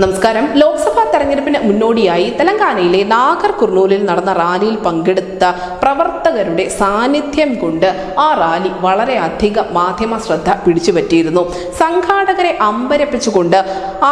നമസ്കാരം. ലോക്സഭാ തെരഞ്ഞെടുപ്പിന് മുന്നോടിയായി തെലങ്കാനയിലെ നാഗർ കുർണൂലിൽ നടന്ന റാലിയിൽ പങ്കെടുത്ത പ്രവർത്തകരുടെ സാന്നിധ്യം കൊണ്ട് ആ റാലി വളരെയധികം മാധ്യമ ശ്രദ്ധ പിടിച്ചുപറ്റിയിരുന്നു. സംഘാടകരെ അമ്പരപ്പിച്ചുകൊണ്ട്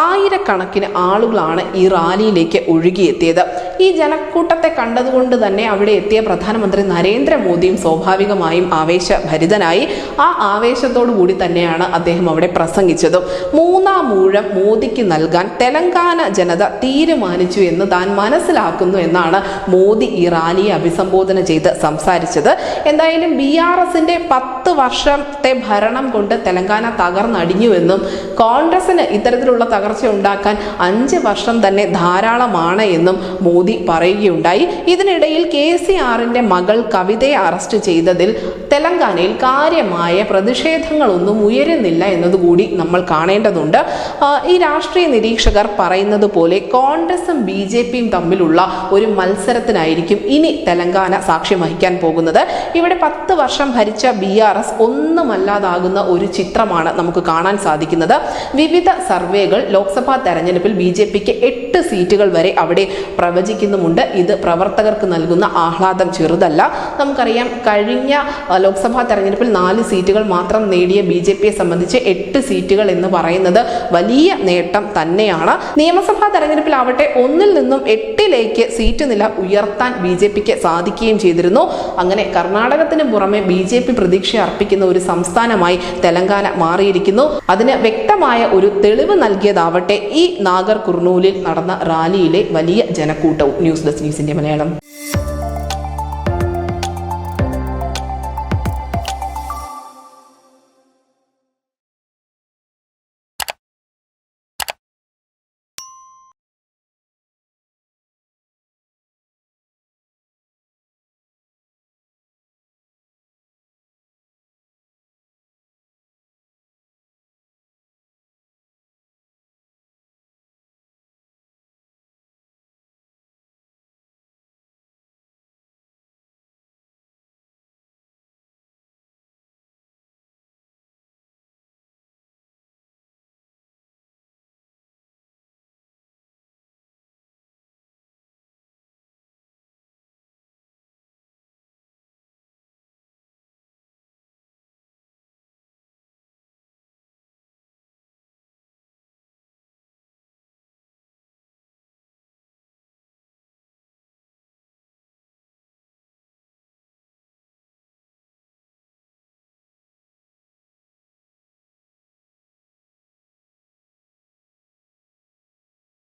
ആയിരക്കണക്കിന് ആളുകളാണ് ഈ റാലിയിലേക്ക് ഒഴുകിയെത്തിയത്. ഈ ജനക്കൂട്ടത്തെ കണ്ടതുകൊണ്ട് തന്നെ അവിടെ എത്തിയ പ്രധാനമന്ത്രി നരേന്ദ്രമോദിയും സ്വാഭാവികമായും ആവേശഭരിതനായി. ആ ആവേശത്തോടു കൂടി തന്നെയാണ് അദ്ദേഹം അവിടെ പ്രസംഗിച്ചതും. മൂന്നാം ഊഴം മോദിക്ക് നൽകാൻ തെലങ്കാന ജനത തീരുമാനിച്ചു എന്ന് താൻ മനസ്സിലാക്കുന്നു എന്നാണ് മോദി ഈ റാലിയെ അഭിസംബോധന ചെയ്ത് സംസാരിച്ചത്. എന്തായാലും BRSന്റെ 10 വർഷത്തെ ഭരണം കൊണ്ട് തെലങ്കാന തകർന്നടിഞ്ഞുവെന്നും കോൺഗ്രസിന് ഇത്തരത്തിലുള്ള തകർച്ച ഉണ്ടാക്കാൻ 5 വർഷം തന്നെ ധാരാളമാണ് എന്നും മോദി പറയുകയുണ്ടായി. ഇതിനിടയിൽ KCRന്റെ മകൾ കവിതയെ അറസ്റ്റ് ചെയ്തതിൽ തെലങ്കാനയിൽ കാര്യമായ പ്രതിഷേധങ്ങളൊന്നും ഉയരുന്നില്ല എന്നതുകൂടി നമ്മൾ കാണേണ്ടതുണ്ട്. ഈ രാഷ്ട്രീയ നിരീക്ഷകർ പറയുന്നത് പോലെ കോൺഗ്രസും BJPയും തമ്മിലുള്ള ഒരു മത്സരത്തിനായിരിക്കും ഇനി തെലങ്കാന സാക്ഷ്യം വഹിക്കാൻ പോകുന്നത്. ഇവിടെ 10 വർഷം ഭരിച്ച BRS ഒന്നുമല്ലാതാകുന്ന ഒരു ചിത്രമാണ് നമുക്ക് കാണാൻ സാധിക്കുന്നത്. വിവിധ സർവേകൾ ലോക്സഭാ തെരഞ്ഞെടുപ്പിൽ BJPക്ക് 8 സീറ്റുകൾ വരെ അവിടെ പ്രവചിക്കുന്നുമുണ്ട്. ഇത് പ്രവർത്തകർക്ക് നൽകുന്ന ആഹ്ലാദം ചെറുതല്ല. നമുക്കറിയാം, കഴിഞ്ഞ ലോക്സഭാ തെരഞ്ഞെടുപ്പിൽ 4 സീറ്റുകൾ മാത്രം നേടിയ BJPയെ സംബന്ധിച്ച് 8 സീറ്റുകൾ എന്ന് പറയുന്നത് വലിയ നേട്ടം തന്നെയാണ്. നിയമസഭാ തെരഞ്ഞെടുപ്പിൽ ആവട്ടെ 1 നിന്നും 8ലേക്ക് സീറ്റ് നില ഉയർത്താൻ BJPക്ക് സാധിക്കുകയും ചെയ്തിരുന്നു. അങ്ങനെ കർണാടകത്തിന് പുറമെ BJP പ്രതീക്ഷ അർപ്പിക്കുന്ന ഒരു സംസ്ഥാനമായി തെലങ്കാന മാറിയിരിക്കുന്നു. അതിന് വ്യക്തമായ ഒരു തെളിവ് നൽകിയതാവട്ടെ ഈ നാഗർ കുർണൂലിൽ നടന്ന റാലിയിലെ വലിയ ജനക്കൂട്ടവും. ന്യൂസ് ഡെസ്ക് ന്യൂസിന്റെ മലയാളം.